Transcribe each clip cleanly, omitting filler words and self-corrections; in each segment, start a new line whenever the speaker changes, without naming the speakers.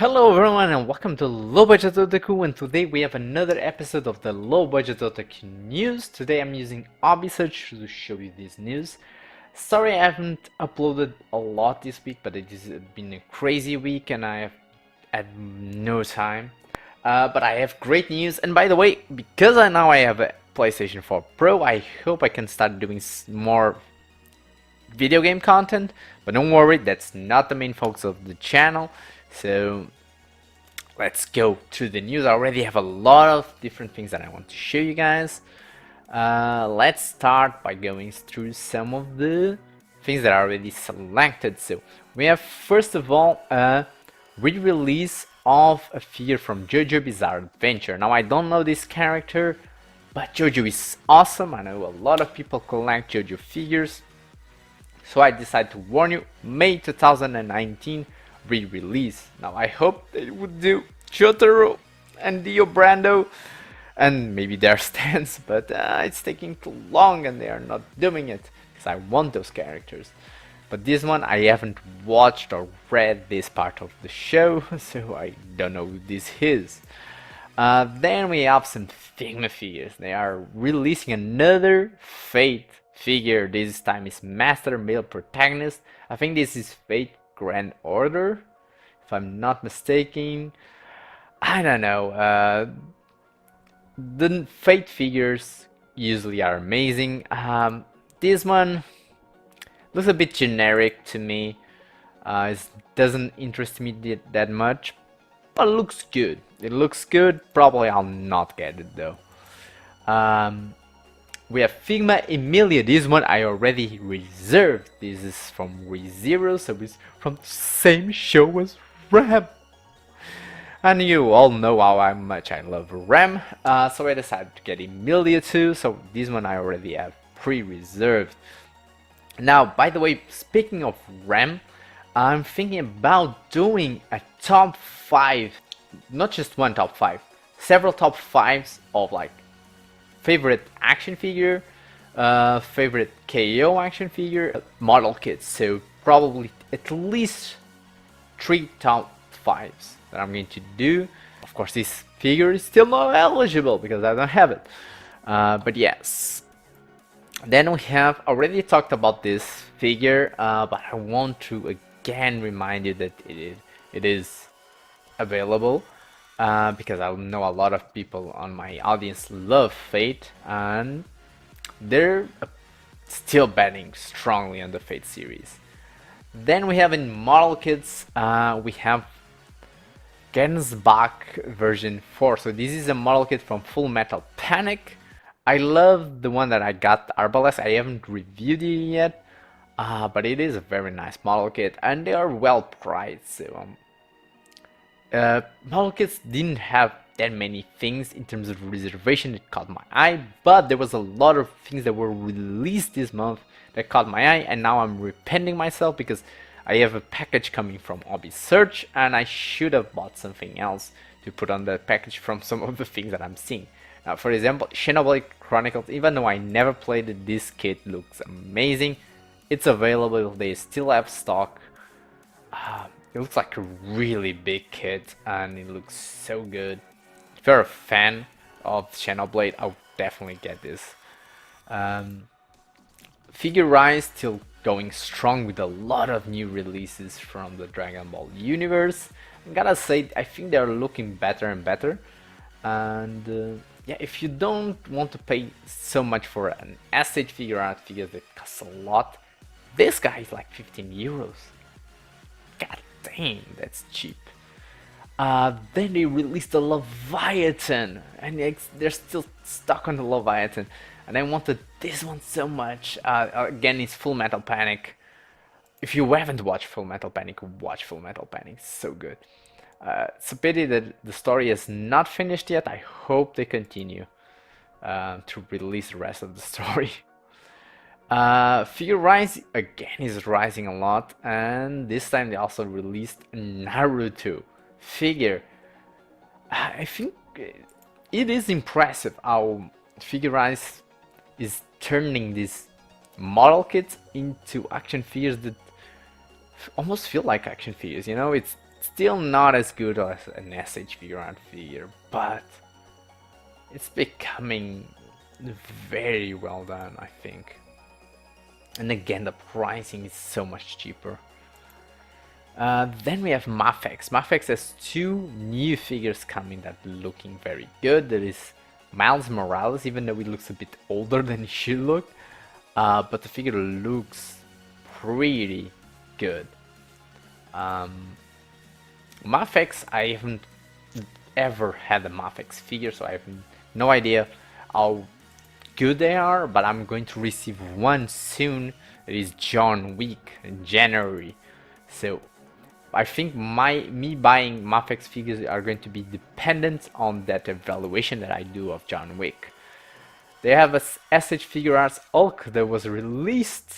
Hello everyone and welcome to Low Budget Otaku, and today we have another episode of the Low Budget Otaku news. Today I'm using Search to show you this news. Sorry I haven't uploaded a lot this week, but it has been a crazy week and I have had no time. But I have great news, and by the way, because now I have a PlayStation 4 Pro, I hope I can start doing more video game content, but don't worry, that's not the main focus of the channel. So let's go to the news. I already have a lot of different things that I want to show you guys. Let's start by going through some of the things that are already selected. So we have, first of all, a re-release of a figure from JoJo Bizarre Adventure. Now I don't know this character, but JoJo is awesome. I know a lot of people collect JoJo figures, so I decided to warn you. May 2019 re-release. Now I hope they would do Jotaro and Dio Brando and maybe their stands, but it's taking too long and they are not doing it because I want those characters. But this one I haven't watched or read this part of the show, so I don't know who this is. Then we have some Figma figures. They are releasing another Fate figure. This time is Master Male Protagonist. I think this is Fate Grand Order, if I'm not mistaken. I don't know. The Fate figures usually are amazing. This one looks a bit generic to me. It doesn't interest me that much, but it looks good. It looks good. Probably I'll not get it though. We have Figma Emilia. This one I already reserved. This is from ReZero, so it's from the same show as Ram. And you all know how much I love Ram, so I decided to get Emilia too. So this one I already have pre-reserved. Now, by the way, speaking of Ram, I'm thinking about doing a top 5, not just one top 5, several top 5s of like favorite action figure, favorite KO action figure, model kits. So probably at least 3 top 5s that I'm going to do. Of course, this figure is still not eligible because I don't have it. But yes. Then we have already talked about this figure, but I want to again remind you that it is available. Because I know a lot of people on my audience love Fate, and they're still betting strongly on the Fate series. Then we have in model kits, we have Gensbach version 4. So this is a model kit from Full Metal Panic. I love the one that I got, Arbalest. I haven't reviewed it yet, but it is a very nice model kit, and they are well priced. So model kits didn't have that many things in terms of reservation that caught my eye, but there was a lot of things that were released this month that caught my eye, and now I'm repenting myself because I have a package coming from Search, and I should have bought something else to put on the package from some of the things that I'm seeing. Now, for example, Xenoblade Chronicles, even though I never played it, this kit looks amazing. It's available, they still have stock. It looks like a really big kit and it looks so good. If you're a fan of Xenoblade, I would definitely get this. Figure Rise still going strong with a lot of new releases from the Dragon Ball universe. I gotta say, I think they're looking better and better. And yeah, if you don't want to pay so much for an SH figure art figure that costs a lot, this guy is like 15 euros. God dang, that's cheap. Then they released the Leviathan, and they're still stuck on the Leviathan, and I wanted this one so much. Again, it's Full Metal Panic. If you haven't watched Full Metal Panic, watch Full Metal Panic, it's so good. It's a pity that the story is not finished yet. I hope they continue to release the rest of the story. Figure Rise again is rising a lot, and this time they also released Naruto figure. I think it is impressive how Figure Rise is turning these model kits into action figures that almost feel like action figures. You know, Still not as good as an SH figure art figure, but it's becoming very well done, I think. And again, the pricing is so much cheaper. Then we have mafex. Mafex has two new figures coming that looking very good. There is Miles Morales, even though he looks a bit older than he should look. But the figure looks pretty good. Mafex, I haven't ever had a mafex figure, so I have no idea how good they are, but I'm going to receive one soon. It is John Wick in January, so I think me buying mafex figures are going to be dependent on that evaluation that I do of John Wick. They have a SH Figure Arts Hulk that was released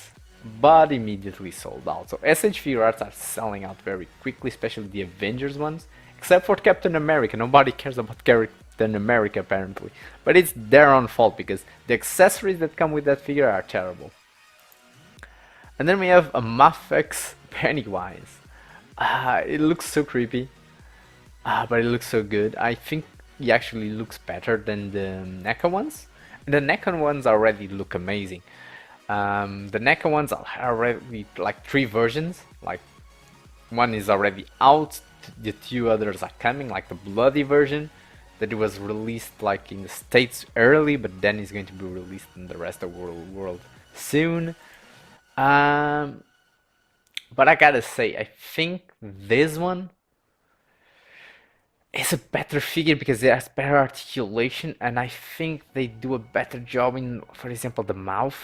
but immediately sold out. So SH Figure Arts are selling out very quickly, especially the Avengers ones, except for Captain America. Nobody cares about Captain America apparently, but it's their own fault because the accessories that come with that figure are terrible. And then we have a mafex Pennywise. It looks so creepy, but it looks so good. I think he actually looks better than the NECA ones. The NECA ones already look amazing. The NECA ones are already like 3 versions. Like one is already out, the 2 others are coming. Like the bloody version that was released like in the States early, but then is going to be released in the rest of the world soon. But I gotta say, I think this one is a better figure because it has better articulation, and I think they do a better job in, for example, the mouth.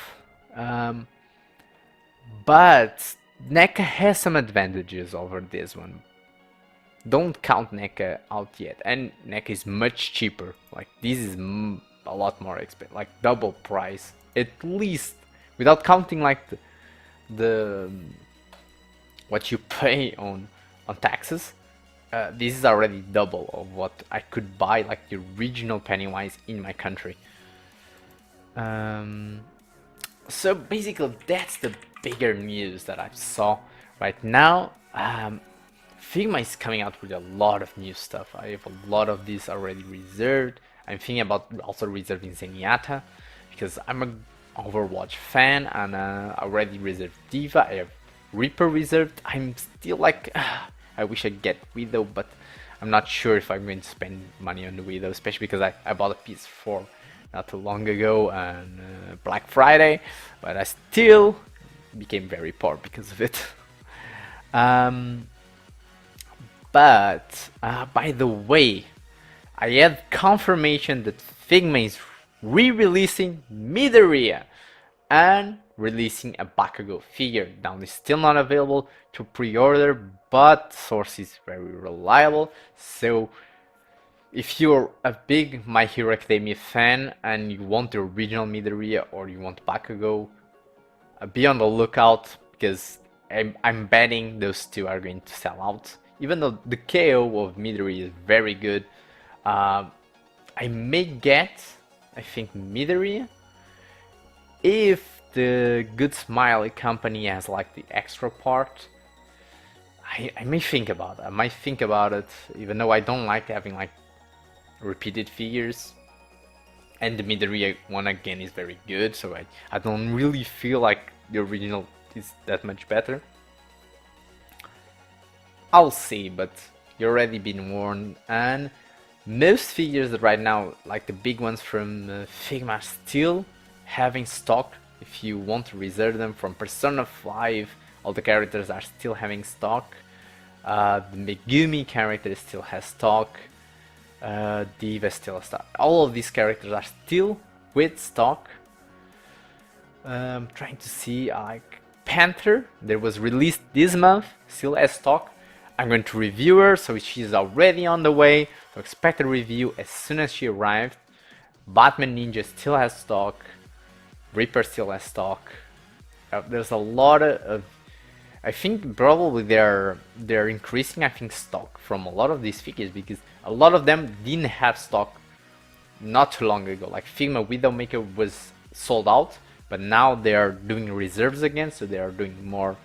But NECA has some advantages over this one. Don't count NECA out yet, and NECA is much cheaper. Like this is a lot more expensive, like double price at least, without counting like the what you pay on taxes. This is already double of what I could buy like the original Pennywise in my country. So basically that's the bigger news that I saw right now. Figma is coming out with a lot of new stuff. I have a lot of these already reserved. I'm thinking about also reserving Zenyatta because I'm an Overwatch fan, and I already reserved Diva. I have Reaper reserved. I'm still like, I wish I'd get Widow, but I'm not sure if I'm going to spend money on the Widow, especially because I bought a PS4 not too long ago on Black Friday, but I still became very poor because of it. But by the way, I had confirmation that Figma is re-releasing Midoriya and releasing a Bakugo figure. Now it's still not available to pre-order, but source is very reliable. So if you're a big My Hero Academia fan and you want the original Midoriya or you want Bakugo, be on the lookout because I'm betting those two are going to sell out. Even though the KO of Midoriya is very good, I may get, I think, Midoriya if the Good Smiley company has like the extra part. I may think about it. I might think about it, even though I don't like having like repeated figures. And the Midoriya one again is very good, so I don't really feel like the original is that much better. I'll see, but you've already been warned. And most figures right now, like the big ones from Figma, are still having stock. If you want to reserve them from Persona 5, all the characters are still having stock. The Megumi character still has stock. Diva still has stock. All of these characters are still with stock. I'm trying to see, like Panther, that was released this month, still has stock. I'm going to review her, so she's already on the way. So expect a review as soon as she arrived. Batman Ninja still has stock. Reaper still has stock. There's a lot of, I think probably they're increasing, I think, stock from a lot of these figures because a lot of them didn't have stock not too long ago. Like Figma Widowmaker was sold out, but now they are doing reserves again, so they are doing more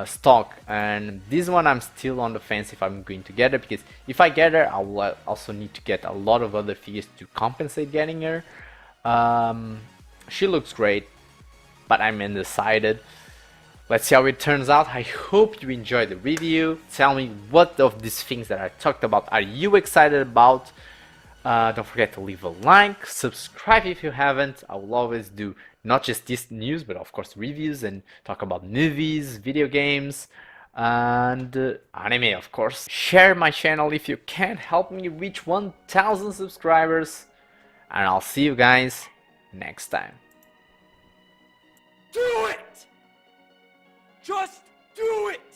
stock, and this one I'm still on the fence if I'm going to get her, because if I get her I will also need to get a lot of other figures to compensate getting her. She looks great, but I'm undecided. Let's see how it turns out. I hope you enjoyed the review. Tell me what of these things that I talked about are you excited about. Don't forget to leave a like, subscribe if you haven't. I will always do not just this news, but of course reviews and talk about movies, video games, and anime, of course. Share my channel if you can. Help me reach 1,000 subscribers, and I'll see you guys next time.
Do it! Just do it!